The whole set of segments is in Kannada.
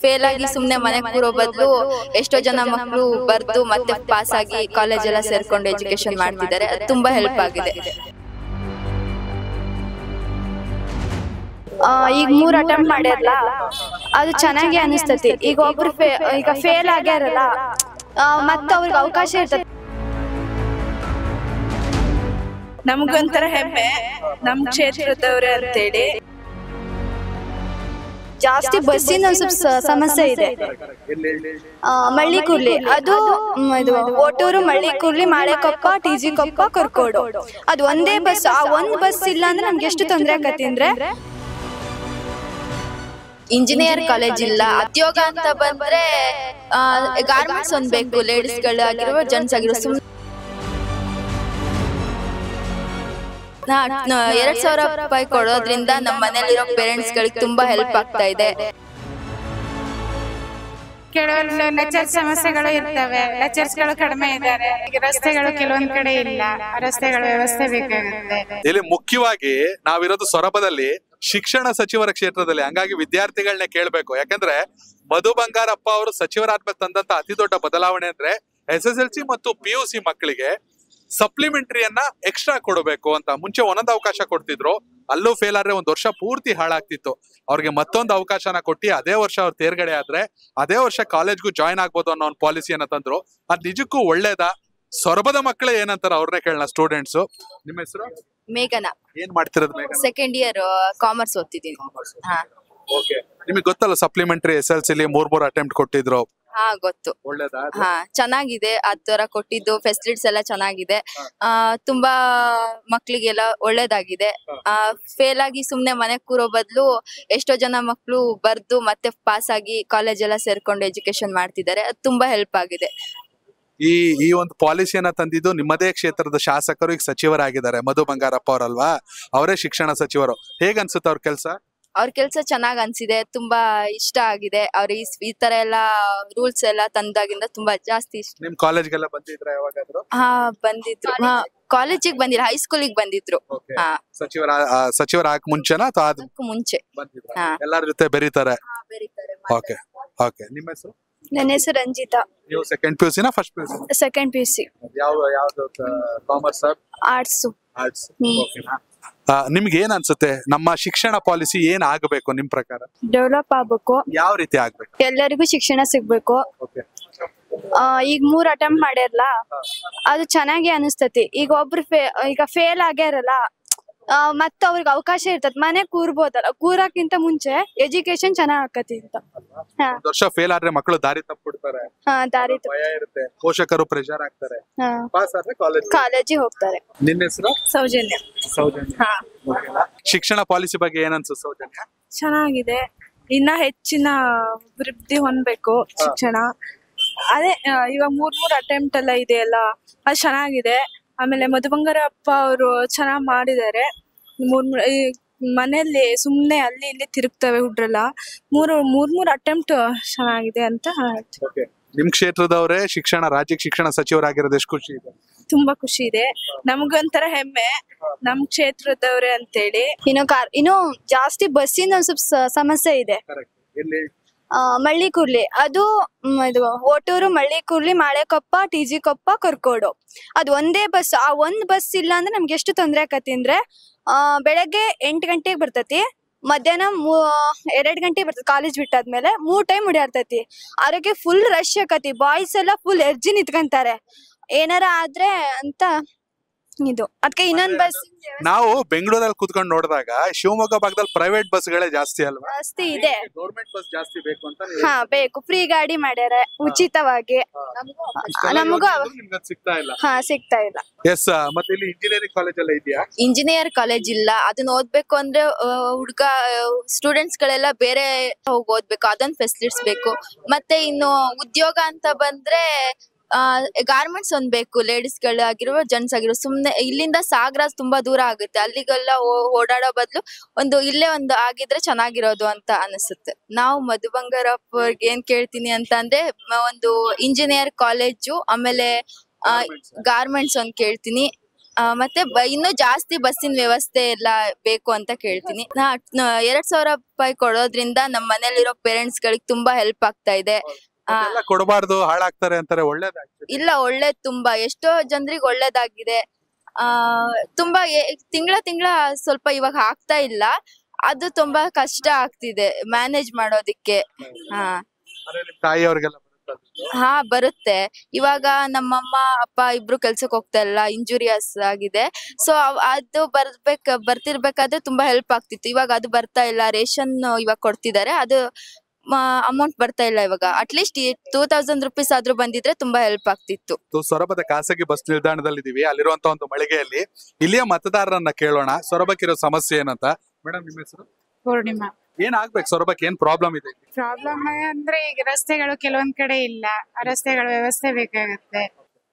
ಫೇಲ್ ಆಗಿ ಸುಮ್ನೆ ಮನೆ ಕೂರೋ ಬದಲು ಎಷ್ಟೋ ಜನ ಮಕ್ಕಳು ಬರ್ದು ಮತ್ತೆ ಪಾಸ್ ಆಗಿ ಕಾಲೇಜ್ ಎಲ್ಲ ಸೇರ್ಕೊಂಡು ಎಜುಕೇಶನ್ ಮಾಡ್ತಿದ್ದಾರೆ. ಅದು ತುಂಬಾ ಹೆಲ್ಪ್ ಆಗಿದೆ. ಈಗ 3 ಅಟೆಂಪ್ಟ್ ಮಾಡ್ಯಾರಲ್ಲ, ಅದು ಚೆನ್ನಾಗಿ ಅನಿಸ್ತತಿ. ಈಗ ಒಬ್ರು ಈಗ ಫೇಲ್ ಆಗ್ಯಾರಲ್ಲ, ಮತ್ತೆ ಅವ್ರಿಗೆ ಅವಕಾಶ ಇರ್ತದೆ. ನಮ್ಗೊಂಥರ ಹೆಮ್ಮೆ ನಮ್ ಕ್ಷೇತ್ರದವ್ರೆ ಅಂತೇಳಿ. ಜಾಸ್ತಿ ಬಸ್ಸಿನ ಸ್ವಲ್ಪ ಸಮಸ್ಯೆ ಇದೆ. ಮಳ್ಳಿಕುರ್ಲಿ ಅದು ಇದು ಓಟೂರು, ಮಳ್ಳಿಕುರ್ಲಿ, ಮಾಳೆಕೊಪ್ಪ, ಟಿಜಿ ಕೊಪ್ಪ, ಕೊರ್ಕೋಡು, ಅದು ಒಂದೇ ಬಸ್. ಆ ಒಂದ್ ಬಸ್ ಇಲ್ಲ ಅಂದ್ರೆ ನಮ್ಗೆ ಎಷ್ಟು ತೊಂದರೆ ಆಗತ್ತೆ ಅಂದ್ರೆ, ಇಂಜಿನಿಯರ್ ಕಾಲೇಜ್ ಇಲ್ಲ. ಉದ್ಯೋಗ ಅಂತ ಬಂದ್ರೆ ಗಾರ್ಮೆಂಟ್ಸ್ ಒಂದ್ ಬೇಕು, ಲೇಡೀಸ್ ಗಳಾಗಿರುವ ಜೆಂಟ್ಸ್ ಆಗಿರೋ. 2,000 ರೂಪಾಯಿ ಕೊಡೋದ್ರಿಂದ ನಮ್ಮ ಮನೇಲಿರೋ ಪೇರೆಂಟ್ಸ್ ಗಳಿಗೆ ತುಂಬಾ ಹೆಲ್ಪ್ ಆಗ್ತಾ ಇದೆ. ಕೆಲವೊಂದು ಲೆಕ್ಚರ್ ಸಮಸ್ಯೆಗಳು ಇರ್ತವೆ, ಲೆಕ್ಚರ್ಸ್ ಗಳು ಕಡಿಮೆ ಇದ್ದಾರೆ. ರಸ್ತೆಗಳು ಕೆಲವೊಂದ್ ಕಡೆ ಇಲ್ಲ, ರಸ್ತೆಗಳ ವ್ಯವಸ್ಥೆ ಬೇಕಾಗುತ್ತೆ. ಇಲ್ಲಿ ಮುಖ್ಯವಾಗಿ ನಾವಿರೋದು ಸೊರಬದಲ್ಲಿ ಶಿಕ್ಷಣ ಸಚಿವರ ಕ್ಷೇತ್ರದಲ್ಲಿ, ಹಂಗಾಗಿ ವಿದ್ಯಾರ್ಥಿಗಳನ್ನೇ ಕೇಳ್ಬೇಕು. ಯಾಕಂದ್ರೆ ಮಧು ಬಂಗಾರಪ್ಪ ಅವರು ಸಚಿವರಾದ್ಮೇಲೆ ತಂದಂತ ಅತಿ ದೊಡ್ಡ ಬದಲಾವಣೆ ಅಂದ್ರೆ SSLC ಮತ್ತು PUC ಮಕ್ಕಳಿಗೆ ಸಪ್ಲಿಮೆಂಟರಿಯನ್ನ ಎಕ್ಸ್ಟ್ರಾ ಕೊಡಬೇಕು ಅಂತ. ಮುಂಚೆ ಒಂದೊಂದು ಅವಕಾಶ ಕೊಡ್ತಿದ್ರು, ಅಲ್ಲೂ ಫೇಲ್ ಆದ್ರೆ ಒಂದು ವರ್ಷ ಪೂರ್ತಿ ಹಾಳಾಗ್ತಿತ್ತು. ಅವ್ರಿಗೆ ಮತ್ತೊಂದು ಅವಕಾಶನ ಕೊಟ್ಟು ಅದೇ ವರ್ಷ ಅವ್ರು ತೇರ್ಗಡೆ ಆದ್ರೆ ಅದೇ ವರ್ಷ ಕಾಲೇಜ್ಗೂ ಜಾಯ್ನ್ ಆಗ್ಬೋದು ಅನ್ನೋ ಒಂದು ಪಾಲಿಸಿಯನ್ನ ತಂದ್ರು. ಅದ್ ನಿಜಕ್ಕೂ ಒಳ್ಳೇದಾ? ಸೊರಬದ ಮಕ್ಕಳೇ ಏನಂತಾರ ಅವ್ರನ್ನೇ ಕೇಳೋಣ. ಸ್ಟೂಡೆಂಟ್ಸ್, ನಿಮ್ಮ ಹೆಸರು? ಮೇಘನಾ. ಏನ್ ಮಾಡ್ತಿರೋದು ಮೇಘನಾ? Second year commerce ಓದ್ತಿದ್ದೀನಿ. ನಿಮಗೆ ಗೊತ್ತಲ್ಲ ಸಪ್ಲಿಮೆಂಟರಿ SSLC 3 ಅಟೆಂಪ್ಟ್ ಕೊಟ್ಟಿದ್ರು. ಗೊತ್ತು. ಒಳ್ಳೇದಾ? ಚೆನ್ನಾಗಿದೆ. ಆ ತರ ಕೊಟ್ಟಿದ್ದು ಫೆಸಿಲಿಟೀಸ್ ಎಲ್ಲ ಚೆನ್ನಾಗಿದೆ. ತುಂಬಾ ಮಕ್ಳಿಗೆಲ್ಲ ಒಳ್ಳೇದಾಗಿದೆ. ಫೇಲ್ ಆಗಿ ಸುಮ್ನೆ ಮನೆ ಕೂರೋ ಬದಲು ಎಷ್ಟೋ ಜನ ಮಕ್ಳು ಬರ್ದು ಮತ್ತೆ ಪಾಸ್ ಆಗಿ ಕಾಲೇಜ್ ಎಲ್ಲ ಸೇರ್ಕೊಂಡು ಎಜುಕೇಶನ್ ಮಾಡ್ತಿದ್ದಾರೆ. ಅದು ತುಂಬಾ ಹೆಲ್ಪ್ ಆಗಿದೆ. ಈ ಒಂದು ಪಾಲಿಸಿಯನ್ನ ತಂದಿದ್ದು ನಿಮ್ಮದೇ ಕ್ಷೇತ್ರದ ಶಾಸಕರು ಈಗ ಸಚಿವರಾಗಿದ್ದಾರೆ, ಮಧು ಬಂಗಾರಪ್ಪ ಅವರಲ್ವಾ? ಅವರೇ ಶಿಕ್ಷಣ ಸಚಿವರು. ಹೇಗ್ ಅನ್ಸುತ್ತೆ ಅವ್ರ ಕೆಲ್ಸ? ಅವ್ರ ಕೆಲ್ಸ ಚೆನ್ನಾಗ್ ಅನ್ಸಿದೆ, ತುಂಬಾ ಇಷ್ಟ ಆಗಿದೆ. ಅವ್ರ ಈ ತರ ಎಲ್ಲಾ ರೂಲ್ಸ್ ಎಲ್ಲ ತಂದಾಗಿಂದ ತುಂಬಾ ಜಾಸ್ತಿ ಇಷ್ಟ. ನಿಮ್ ಕಾಲೇಜ್ಗೆಲ್ಲ ಬಂದಿದ್ರ ಯಾವಾಗಾದ್ರು? ಬಂದಿದ್ರು. ಕಾಲೇಜಿಗೆ ಬಂದಿಲ್ಲ, ಹೈಸ್ಕೂಲಿಗೆ ಬಂದಿದ್ರು. ಸಚಿವರ ಮುಂಚೆನಾ ಅಥವಾ ಅದಕ್ಕೂ ಮುಂಚೆ ಎಲ್ಲರ ಜೊತೆ ಬೆರೀತಾರೆ? Okay okay. ನಿಮ್ಮ ಹೆಸರು? ನನ್ನ ಹೆಸರು ರಂಜಿತಾ. ನೀವು ಸೆಕೆಂಡ್ PUC ನಾ ಫಸ್ಟ್ PUC? Second PUC. ಯಾವ್ದು ಕಾಮರ್ಸ್? ಆರ್ಟ್ಸ್. ನಿಮ್ಗೆ ಏನ್ ಅನ್ಸುತ್ತೆ, ನಮ್ಮ ಶಿಕ್ಷಣ ಪಾಲಿಸಿ ಏನ್ ಆಗ್ಬೇಕು ನಿಮ್ ಪ್ರಕಾರ? ಡೆವಲಪ್ ಆಗ್ಬೇಕು. ಯಾವ ರೀತಿ ಆಗ್ಬೇಕು? ಎಲ್ಲರಿಗೂ ಶಿಕ್ಷಣ ಸಿಗ್ಬೇಕು. ಈಗ 3 ಅಟೆಂಪ್ಟ್ ಮಾಡ್ಯಾರಲ್ಲ, ಅದು ಚೆನ್ನಾಗಿ ಅನಿಸ್ತತಿ. ಈಗ ಒಬ್ರು ಈಗ ಫೇಲ್ ಆಗ್ಯಾರಲ್ಲ, ಮತ್ತೆ ಅವ್ರಿಗೆ ಅವಕಾಶ ಇರ್ತದ. ಮನೆ ಕೂರ್ಬೋದಲ್ಲ, ಕೂರಕ್ಕಿಂತ ಮುಂಚೆ ಎಜುಕೇಶನ್ ಚೆನ್ನಾಗ್ ಆಕತಿ ಅಂತ. ವರ್ಷ ಫೇಲ್ ಆದ್ರೆ ಮಕ್ಕಳು ದಾರಿ ತಪ್ಪಿಡ್ತಾರೆ, ದಾರಿ ಭಯ ಇರುತ್ತೆ, ಪೋಷಕರು ಪ್ರೆಷರ್ ಆಗ್ತಾರೆ, ಪಾಸ್ ಆದ್ರೆ ಕಾಲೇಜಿಗೆ ಹೋಗ್ತಾರೆ. ನಿನ್ನ ಹೆಸರು? ಸೌಜನ್ಯ. ಶಿಕ್ಷಣ ಪಾಲಿಸಿ ಬಗ್ಗೆ ಏನನ್ಸುತ್ತೆ ಸೌಜನ್ಯ? ಚೆನ್ನಾಗಿದೆ. ಇನ್ನ ಹೆಚ್ಚಿನ ಅಭಿವೃದ್ಧಿ ಹೊಂದಬೇಕು ಶಿಕ್ಷಣ. ಅದೇ ಇವಾಗ 3 ಅಟೆಂಪ್ಟ್ ಎಲ್ಲ ಇದೆಯಲ್ಲ, ಅದು ಚೆನ್ನಾಗಿದೆ. ಆಮೇಲೆ ಮಧು ಬಂಗಾರಪ್ಪ ಅವರು ಚೆನ್ನಾಗ್ ಮಾಡಿದ್ದಾರೆ. ಮನೆಯಲ್ಲಿ ಸುಮ್ನೆ ಅಲ್ಲಿ ಇಲ್ಲಿ ತಿರುಗ್ತವೆ ಹುಡ್ರೆಲ್ಲ. 3 ಅಟೆಂಪ್ಟ್ ಚೆನ್ನಾಗಿದೆ ಅಂತ ಹೇಳ್ತೀನಿ. ನಿಮ್ ಕ್ಷೇತ್ರದವರೇ ರಾಜ್ಯ ಶಿಕ್ಷಣ ಸಚಿವರಾಗಿರೋದು ಎಷ್ಟು ಖುಷಿ ಇದೆ? ತುಂಬಾ ಖುಷಿ ಇದೆ. ನಮ್ಗೊಂಥರ ಹೆಮ್ಮೆ ನಮ್ ಕ್ಷೇತ್ರದವ್ರೆ ಅಂತೇಳಿ. ಇನ್ನು ಜಾಸ್ತಿ ಬಸ್ಸಿನ ಸ್ವಲ್ಪ ಸಮಸ್ಯೆ ಇದೆ. ಮಳ್ಳಿಕುರ್ಲಿ ಅದು ಇದು ಓಟೂರು, ಮಳ್ಳಿಕುರ್ಲಿ, ಮಾಳೆಕೊಪ್ಪ, ಟಿಜಿ ಕೊಪ್ಪ, ಕೊರ್ಕೋಡು, ಅದು ಒಂದೇ ಬಸ್. ಆ ಒಂದ್ ಬಸ್ ಇಲ್ಲ ಅಂದ್ರೆ ನಮ್ಗೆ ಎಷ್ಟು ತೊಂದರೆ ಆಕತಿ ಅಂದ್ರೆ, ಬೆಳಗ್ಗೆ 8 ಗಂಟೆಗೆ ಬರ್ತತಿ, ಮಧ್ಯಾಹ್ನ 2 ಗಂಟೆಗೆ ಬರ್ತತಿ. ಕಾಲೇಜ್ ಬಿಟ್ಟಾದ್ಮೇಲೆ 3 ಟೈಮ್ ಓಡಾಡ್ತತಿ. ಅವ್ರಿಗೆ ಫುಲ್ ರಶ್ ಆಕತಿ. ಬಾಯ್ಸ್ ಎಲ್ಲ ಫುಲ್ ಎರ್ಜಿ ನಿಂತ್ಕೊಂತಾರೆ ಏನಾರ ಆದ್ರೆ ಅಂತ. ಇದು ಅದಕ್ಕೆ ಇನ್ನೊಂದ್ ಬಸ್. ನಾವು ಬೆಂಗಳೂರಲ್ಲಿ ಕೂತ್ಕೊಂಡು ನೋಡಿದಾಗ ಶಿವಮೊಗ್ಗ ಭಾಗದಲ್ಲಿ ಪ್ರೈವೇಟ್ ಬಸ್ಗಳೇ ಜಾಸ್ತಿ ಅಲ್ವಾ? ಜಾಸ್ತಿ ಇದೆ. ಗವರ್ನಮೆಂಟ್ ಬಸ್ ಜಾಸ್ತಿ ಬೇಕು ಅಂತ. ಬೇಕು. ಫ್ರೀ ಗಾಡಿ ಮಾಡ್ಯಾರ ಉಚಿತವಾಗಿ. ನಮಗೂ ಸಿಗ್ತಾ ಇಲ್ಲ. ಎಸ್. ಮತ್ತೆ ಇಲ್ಲಿ ಇಂಜಿನಿಯರಿಂಗ್ ಕಾಲೇಜ್ ಎಲ್ಲ ಇದೆಯಾ? ಇಂಜಿನಿಯರ್ ಕಾಲೇಜ್ ಇಲ್ಲ. ಅದನ್ನ ಓದ್ಬೇಕು ಅಂದ್ರೆ ಸ್ಟೂಡೆಂಟ್ಸ್ ಗಳೆಲ್ಲ ಬೇರೆ ಹೋಗಿ ಓದ್ಬೇಕು. ಅದೊಂದು ಫೆಸಿಲಿಟೀಸ್ ಬೇಕು. ಮತ್ತೆ ಇನ್ನು ಉದ್ಯೋಗ ಅಂತ ಬಂದ್ರೆ ಗಾರ್ಮೆಂಟ್ಸ್ ಒಂದ್ ಬೇಕು, ಲೇಡೀಸ್ ಗಳಾಗಿರುವ ಜೆಂಟ್ಸ್ ಆಗಿರೋ. ಸುಮ್ನೆ ಇಲ್ಲಿಂದ ಸಾಗರ ತುಂಬಾ ದೂರ ಆಗುತ್ತೆ, ಅಲ್ಲಿಗೆಲ್ಲ ಓಡಾಡೋ ಬದಲು ಇಲ್ಲೇ ಒಂದು ಆಗಿದ್ರೆ ಚೆನ್ನಾಗಿರೋದು ಅಂತ ಅನಿಸುತ್ತೆ. ನಾವು ಮಧು ಬಂಗಾರಪ್ಪ ಅವ್ರಿಗೆ ಏನ್ ಕೇಳ್ತೀನಿ ಅಂತ ಅಂದ್ರೆ, ಒಂದು ಇಂಜಿನಿಯರ್ ಕಾಲೇಜು, ಆಮೇಲೆ ಗಾರ್ಮೆಂಟ್ಸ್ ಒಂದ್ ಕೇಳ್ತೀನಿ. ಮತ್ತೆ ಇನ್ನೂ ಜಾಸ್ತಿ ಬಸ್ಸಿನ ವ್ಯವಸ್ಥೆ ಎಲ್ಲ ಬೇಕು ಅಂತ ಕೇಳ್ತೀನಿ. 2,000 ರೂಪಾಯಿ ಕೊಡೋದ್ರಿಂದ ನಮ್ಮ ಮನೇಲಿರೋ ಪೇರೆಂಟ್ಸ್ ಗಳಿಗೆ ತುಂಬಾ ಹೆಲ್ಪ್ ಆಗ್ತಾ ಇದೆ. ಕೊಡಬಾರ್ದು, ಹಾಳಾಗ್ತಾರೆ ಅಂತಾರೆ. ಇಲ್ಲ, ಒಳ್ಳೇದ್, ತುಂಬಾ ಎಷ್ಟೋ ಜನರಿಗೆ ಒಳ್ಳೇದಾಗಿದೆ. ತುಂಬಾ ತಿಂಗಳ ಸ್ವಲ್ಪ ಇವಾಗ ಆಗ್ತಾ ಇಲ್ಲ, ಅದು ತುಂಬಾ ಕಷ್ಟ ಆಗ್ತಿದೆ ಮ್ಯಾನೇಜ್ ಮಾಡೋದಿಕ್ಕೆ. ತಾಯಿಯವ್ರಿಗೆಲ್ಲ ಬರುತ್ತೆ. ಇವಾಗ ನಮ್ಮಮ್ಮ ಅಪ್ಪ ಇಬ್ರು ಕೆಲ್ಸಕ್ಕೆ ಹೋಗ್ತಾ ಇಲ್ಲ, ಇಂಜುರಿಯಸ್ ಆಗಿದೆ. ಸೊ ಅದು ಬರ್ತಿರ್ಬೇಕಾದ್ರೆ ತುಂಬಾ ಹೆಲ್ಪ್ ಆಗ್ತಿತ್ತು. ಇವಾಗ ಅದು ಬರ್ತಾ ಇಲ್ಲ. ರೇಷನ್ ಇವಾಗ ಕೊಡ್ತಿದ್ದಾರೆ, ಅದು ಅಮೌಂಟ್ ಬರ್ತಾ ಇಲ್ಲ ಇವಾಗ. ಅಟ್ಲೀಸ್ಟ್ 2,000 ರೂಪೀಸ್ ಆದ್ರೂ ಬಂದಿದ್ರೆ ತುಂಬಾ ಹೆಲ್ಪ್ ಆಗ್ತಿತ್ತು. ಸೊರಬದ ಖಾಸಗಿ ಬಸ್ ನಿಲ್ದಾಣದಲ್ಲಿ ಇದೀವಿ. ಅಲ್ಲಿರುವಂತ ಒಂದು ಮಳಿಗೆಯಲ್ಲಿ ಇಲ್ಲಿಯ ಮತದಾರರನ್ನ ಕೇಳೋಣ, ಸೊರಬಕ್ಕಿರೋ ಸಮಸ್ಯೆ ಏನಂತ. ಮೇಡಮ್, ನಿಮ್ಮ ಹೆಸರು? ಪೂರ್ಣಿಮಾ. ಏನ್ ಆಗ್ಬೇಕು ಸೊರಬಕ್ಕೆ? ಏನ್ ಪ್ರಾಬ್ಲಮ್ ಇದೆ? ಪ್ರಾಬ್ಲಮ್ ಅಂದ್ರೆ ಈಗ ರಸ್ತೆಗಳು ಕೆಲವೊಂದ್ ಕಡೆ ಇಲ್ಲ, ರಸ್ತೆಗಳ ವ್ಯವಸ್ಥೆ ಬೇಕಾಗತ್ತೆ.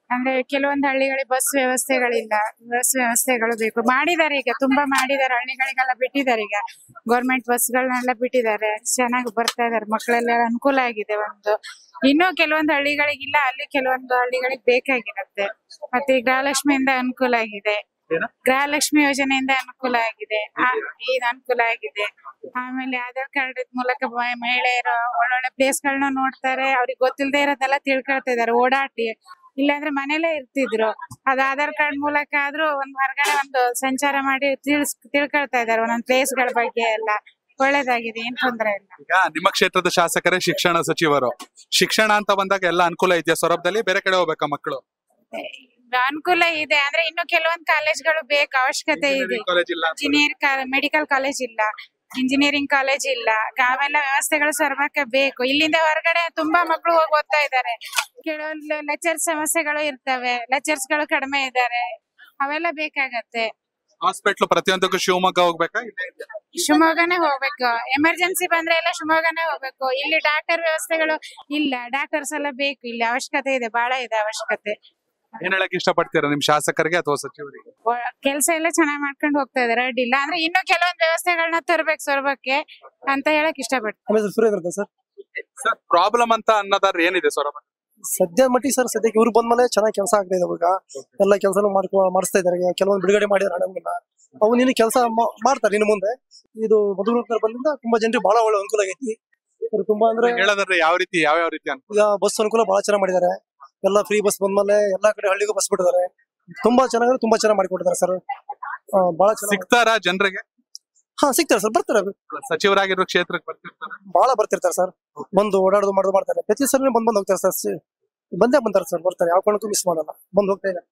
ಅಂದ್ರೆ ಕೆಲವೊಂದು ಹಳ್ಳಿಗಳಿಗೆ ಬಸ್ ವ್ಯವಸ್ಥೆಗಳಿಲ್ಲ, ಬಸ್ ವ್ಯವಸ್ಥೆಗಳು ಬೇಕು. ಮಾಡಿದ್ದಾರೆ, ಈಗ ತುಂಬಾ ಮಾಡಿದ್ದಾರೆ, ಹಳ್ಳಿಗಳಿಗೆಲ್ಲ ಬಿಟ್ಟಿದ್ದಾರೆ. ಈಗ ಗೌರ್ಮೆಂಟ್ ಬಸ್ಗಳನ್ನೆಲ್ಲ ಬಿಟ್ಟಿದ್ದಾರೆ, ಚೆನ್ನಾಗಿ ಬರ್ತಾ ಇದಾರೆ, ಮಕ್ಕಳೆಲ್ಲ ಅನುಕೂಲ ಆಗಿದೆ. ಇನ್ನೂ ಕೆಲವೊಂದು ಹಳ್ಳಿಗಳಿಗಿಲ್ಲ, ಅಲ್ಲಿ ಕೆಲವೊಂದು ಹಳ್ಳಿಗಳಿಗೆ ಬೇಕಾಗಿರುತ್ತೆ. ಮತ್ತೆ ಈ ಗೃಹಲಕ್ಷ್ಮಿಯಿಂದ ಅನುಕೂಲ ಆಗಿದೆ, ಗೃಹಲಕ್ಷ್ಮಿ ಯೋಜನೆಯಿಂದ ಅನುಕೂಲ ಆಗಿದೆ, ಇದು ಅನುಕೂಲ ಆಗಿದೆ. ಆಮೇಲೆ ಆಧಾರ್ ಕಾರ್ಡ್ ಮೂಲಕ ಮಹಿಳೆಯರು ಒಳ್ಳೊಳ್ಳೆ ಪ್ಲೇಸ್ ಗಳನ್ನ ನೋಡ್ತಾರೆ, ಅವ್ರಿಗೆ ಗೊತ್ತಿಲ್ಲದೆ ಇರೋದೆಲ್ಲ ತಿಳ್ಕೊಳ್ತಾ ಇದಾರೆ ಓಡಾಟಿ. ಇಲ್ಲಾಂದ್ರೆ ಮನೇಲೆ ಇರ್ತಿದ್ರು, ಅದು ಆಧಾರ್ ಕಾರ್ಡ್ ಮೂಲಕ ಆದ್ರೂ ಹೊರಗಡೆ ಸಂಚಾರ ಮಾಡಿ ತಿಳ್ಕೊಳ್ತಾ ಇದಾರೆ ಒಂದೊಂದ್ ಪ್ಲೇಸ್ ಗಳ ಬಗ್ಗೆ ಎಲ್ಲ. ಒಳ್ಳೇದಾಗಿದೆ, ಏನ್ ತೊಂದ್ರೆ ಇಲ್ಲ. ಈಗ ನಿಮ್ಮ ಕ್ಷೇತ್ರದ ಶಾಸಕರೇ ಶಿಕ್ಷಣ ಸಚಿವರು. ಶಿಕ್ಷಣ ಅಂತ ಬಂದಾಗ ಎಲ್ಲ ಅನುಕೂಲ ಇದೆಯಾ ಸೊರಬದಲ್ಲಿ? ಬೇರೆ ಕಡೆ ಹೋಗ್ಬೇಕಾ ಮಕ್ಕಳು? ಅನುಕೂಲ ಇದೆ, ಅಂದ್ರೆ ಇನ್ನು ಕೆಲವೊಂದು ಕಾಲೇಜ್ಗಳು ಬೇಕು, ಅವಶ್ಯಕತೆ ಇದೆ. ಮೆಡಿಕಲ್ ಕಾಲೇಜ್ ಇಲ್ಲ, ಇಂಜಿನಿಯರಿಂಗ್ ಕಾಲೇಜ್ ಇಲ್ಲ, ಅವೆಲ್ಲ ವ್ಯವಸ್ಥೆಗಳು ಸೊರಬಕ್ಕೆ ಬೇಕು. ಇಲ್ಲಿಂದ ಹೊರಗಡೆ ತುಂಬಾ ಮಕ್ಕಳು ಹೋಗಿ ಓದ್ತಾ ಇದ್ದಾರೆ. ಕೆಲವೊಂದು ಲೆಕ್ಚರ್ಸ್ ಸಮಸ್ಯೆಗಳು ಇರ್ತವೆ, ಲೆಕ್ಚರ್ಸ್ ಗಳು ಕಡಿಮೆ ಇದ್ದಾರೆ, ಅವೆಲ್ಲ ಬೇಕಾಗತ್ತೆ. ಹಾಸ್ಪಿಟಲ್ ಪ್ರತಿಯೊಂದಕ್ಕೂ ಶಿವಮೊಗ್ಗ ಹೋಗ್ಬೇಕಾ? ಶಿವಮೊಗ್ಗನೇ ಹೋಗ್ಬೇಕು. ಎಮರ್ಜೆನ್ಸಿ ಬಂದ್ರೆ ಎಲ್ಲ ಶಿವಮೊಗ್ಗನೇ ಹೋಗ್ಬೇಕು. ಇಲ್ಲಿ ಡಾಕ್ಟರ್ ವ್ಯವಸ್ಥೆಗಳು ಇಲ್ಲ, ಡಾಕ್ಟರ್ಸ್ ಎಲ್ಲ ಬೇಕು. ಇಲ್ಲಿ ಅವಶ್ಯಕತೆ ಇದೆ, ಬಹಳ ಇದೆ ಅವಶ್ಯಕತೆ. ಏನ್ ಹೇಳಕ್ ಇಷ್ಟಪಡ್ತೀರಾ ನಿಮ್ ಶಾಸಕರಿಗೆ ಅಥವಾ ಸಚಿವರಿಗೆ? ಕೆಲಸ ಎಲ್ಲ ಚೆನ್ನಾಗಿ ಮಾಡ್ಕೊಂಡು ಹೋಗ್ತಾ ಇದಾರೆ, ಅಡ್ಡಿಲ್ಲ. ಅಂದ್ರೆ ಇನ್ನು ಕೆಲವೊಂದು ವ್ಯವಸ್ಥೆಗಳನ್ನ ತರಬೇಕು ಸೊರಬಕ್ಕೆ ಅಂತ ಹೇಳಕ್ ಇಷ್ಟಪಡ್ತೀನಿ. ಸರ್, ಪ್ರಾಬ್ಲಮ್ ಅಂತ ಅನ್ನೋದಾದ್ರೆ ಏನಿದೆ ಸೊರಬ? ಸದ್ಯ ಮಟ್ಟಿಗೆ ಸರ್, ಸದ್ಯಕ್ಕೆ ಇವ್ರು ಬಂದ್ಮೇಲೆ ಚೆನ್ನಾಗಿ ಕೆಲಸ ಆಗ್ತಾ ಇದೆ. ಇವಾಗ ಎಲ್ಲ ಕೆಲಸನೂ ಮಾಡಿಸ್ತಾ ಇದಾರೆ. ಕೆಲವೊಂದು ಬಿಡುಗಡೆ ಮಾಡಿದಾರೆ ಹಣವನ್ನ, ಅವು ನೀನು ಕೆಲಸ ಮಾಡ್ತಾರೆ ಇನ್ನು ಮುಂದೆ. ಇದು ಮಧುಮಂತರ ಬಂದಿಂದ ತುಂಬಾ ಜನರಿಗೆ ಬಹಳ ಒಳ್ಳೆ ಅನುಕೂಲ ಆಗೈತಿ. ತುಂಬಾ ಅಂದ್ರೆ ಹೇಳೋದಾದ್ರೆ ಯಾವ ರೀತಿ ಈಗ ಬಸ್ ಅನುಕೂಲ ಬಹಳ ಚೆನ್ನಾಗಿ ಮಾಡಿದ್ದಾರೆ. ಎಲ್ಲ ಫ್ರೀ ಬಸ್ ಬಂದ್ಮೇಲೆ ಎಲ್ಲಾ ಕಡೆ ಹಳ್ಳಿಗೂ ಬಸ್ ಬಿಟ್ಟಿದ್ದಾರೆ. ತುಂಬಾ ಚೆನ್ನಾಗಿ ಮಾಡಿಕೊಟ್ಟಿದ್ದಾರೆ ಸರ್. ಬಹಳ ಸಿಗ್ತಾರ ಜನರಿಗೆ? ಸಿಗ್ತಾರೆ ಸರ್, ಬರ್ತಾರೆ. ಸಚಿವರಾಗಿರೋ ಕ್ಷೇತ್ರಕ್ಕೆ ಬರ್ತಿರ್ತಾರೆ, ಬಹಳ ಬರ್ತಿರ್ತಾರೆ ಸರ್. ಬಂದು ಓಡಾಡೋದು ಮಾಡೋದು ಮಾಡ್ತಾರೆ. ಪ್ರತಿ ಸಲ ಬಂದ್ ಹೋಗ್ತಾರೆ ಸರ್. ಬಂದೇ ಬಂತಾರೆ ಸರ್, ಬರ್ತಾರೆ. ಯಾವ ಕಾರಣಕ್ಕೂ ಮಿಸ್ ಮಾಡಲ್ಲ, ಬಂದು ಹೋಗ್ತಾ ಇದ್ದಾರೆ.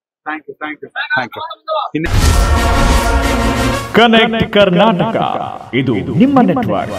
ಕನೆಕ್ಟ್ ಕರ್ನಾಟಕ, ಇದು ನಿಮ್ಮ ನೆಟ್ವರ್ಕ್.